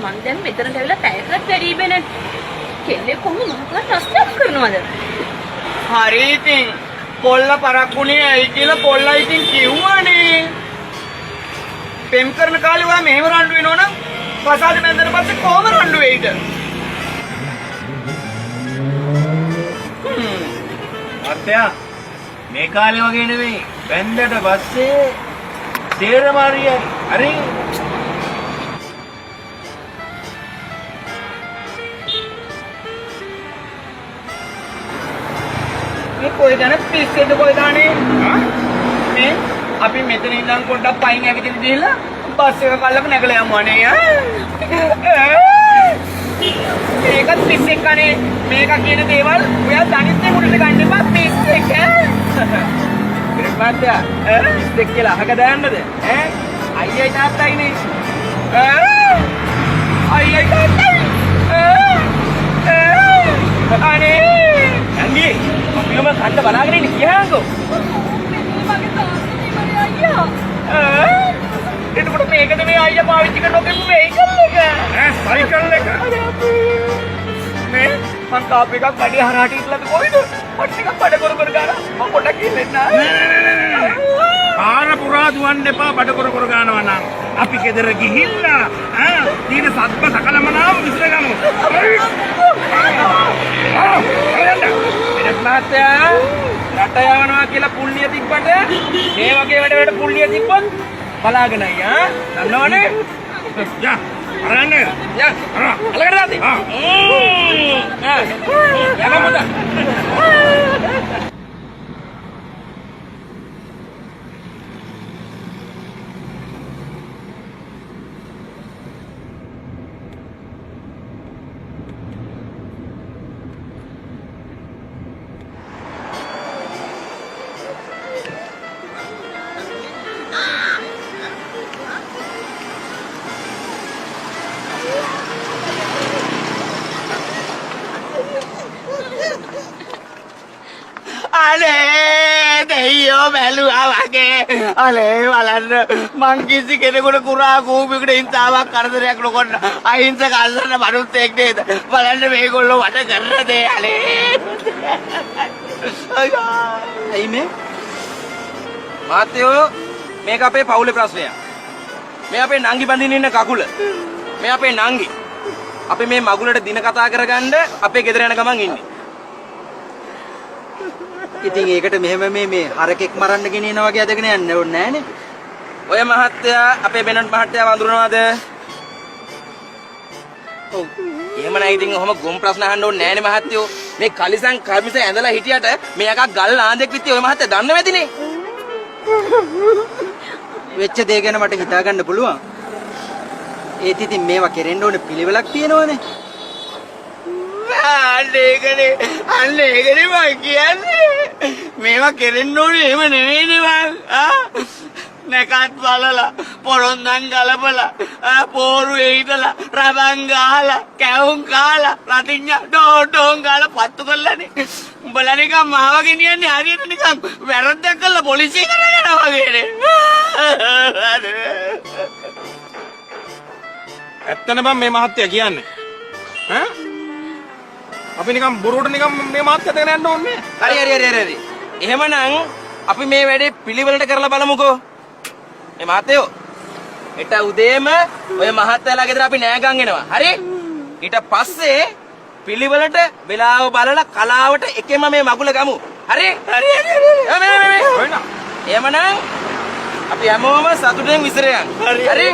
මං දැන් මෙතනට ඇවිල්ලා පැයකට වැඩි වෙන කෙල්ලෙක් කොහොමද මහා ප්‍රශ්නයක් කරනවද? හරි ඉතින් කොල්ල පරක්කුණේ ඇයි කියලා කොල්ලා ඉතින් කිව්වනේ. පෙම් කරන කාලේ ඔයා මෙහෙම රණ්ඩු වෙනවනම් පසාද මැන්දට පස්සේ කොහොම රණ්ඩු වෙයිද? අත්තයා මේ කාලේ වගේ නෙවෙයි. බැන්දට පස්සේ තේරම හරියයි. හරි. මේ කොයිද නැත් පිස්සෙද කොයිදානේ? මේ අපි මෙතන ඉඳන් පොඩ්ඩක් පයින් ඇවිදින්න ගිහලා බස් එක කල්ලක නැගලා යමු අනේ. මේකත් පිස්සෙක් අනේ. මේක කියන දේවල් ඔයා දනිත්නේ මුඩට ගන්න එපා පිස්සෙක්. පිරිපාත්‍යා පිස්සෙක් කියලා අහක දාන්නද? අයියයි තාත්තයිනේ. අයියයි තාත්තයි. අනේ නංගි අපිම කන්න බලාගෙන ඉන්න කියහන්කෝ. එතකොට මේකද මේ අයියා පාවිච්චි කරන ඔකේ වෙයිකල් එක. සයිකල් එක. මේ මං කාප් එකක් වැඩි හරහට ඉట్లా කොයිද? පොඩ් ටිකක් බඩ කර කර ගාලා මං පොඩක් ඉල්ලෙන්න. පාර පුරා දුවන්න එපා බඩ කර කර ගන්නවා නම්. අපි ගෙදර ගිහිල්ලා තීන සත්ව සකලම නම් විශ්ලේෂණය මාත්‍යා රට යවනවා කියලා පුල්ලිය තිබ්බට මේ වගේ වැඩ පුල්ලිය තිබ්බොත් බලාගෙන අයියා දන්නවනේ. යා අරන්න යා අලකට දාති. යන්න මොකද? අනේ දෙයියෝ බැලුවා වගේ. අනේ බලන්න මං කිසි කෙනෙකුට කුරා කූපයකට හිංසාවක් කරදරයක් නොකරන අහිංසක අල්ලන මනුස්සයෙක් නේද? බලන්න මේගොල්ලෝ වට කරන දේ. අනේ අයි මේ මාත්‍යෝ මේක අපේ පවුලේ ප්‍රශ්නයක්. මේ අපේ නංගි බඳින්න ඉන්න කකුල. මේ අපේ නංගි. අපි මේ මගුලට දින කතා කරගන්න අපේ ගෙදර යන ගමන් ඉන්නේ. ඉතින් ඒකට මෙහෙම මේ හරකෙක් මරන්න ගෙනියන වගේ අදගෙන යන්න ඕනේ නෑනේ. ඔය මහත්තයා අපේ බෙනට් මහත්තයා වඳුරනවාද? ඔව්. එහෙම නැහැ ඉතින් ඔහොම ගොම් ප්‍රශ්න අහන්න ඕනේ නෑනේ මහත්තයෝ. මේ කලිසම් කර්මිස ඇඳලා හිටියට මේ එකක් ගල් ආන්දෙක් විත්ති ඔය මහත්තයා දන්න වෙදිනේ. වෙච්ච දේ ගැන මට හිතා ගන්න පුළුවන්. ඒත් ඉතින් මේවා කෙරෙන්න ඕනේ පිළිවෙලක් තියෙනවනේ. අන්න ඒකනේ මං කියන්නේ. මේවා කෙරෙන්න ඕනේ එහෙම නෙවෙයිනේ මං. නැකත් බලලා පොරොන්දන් ගලපලා පෝරු එයිටලා රබන් ගහලා කැවුම් කාලා රතිඤ්ඤා ඩෝටෝන් ගාලා පත්තු කරලානේ. උඹලා නිකන් මාව ගෙනියන්නේ හරියට නිකන් වැරද්දක් කළා පොලිසිය කරගෙන වගේනේ. ඇත්තනේ බං මේ මහත්තයා කියන්නේ. අපි නිකන් බොරුවට නිකන් මේ මහත්තයා දෙන්න යන්න ඕනේ. හරි. එහෙමනම් අපි මේ වැඩේ පිළිවෙලට කරලා බලමුකෝ. මේ මහත්තයෝ ඊට උදේම ඔය මහත්තයාලා ගෙදර අපි නෑගන් එනවා. හරි? ඊට පස්සේ පිළිවෙලට වෙලාව බලලා කලාවට එකෙම මේ මගුල ගමු. හරි? එහෙමනම් අපි හැමෝම සතුටෙන් විසිර යන්න. හරි?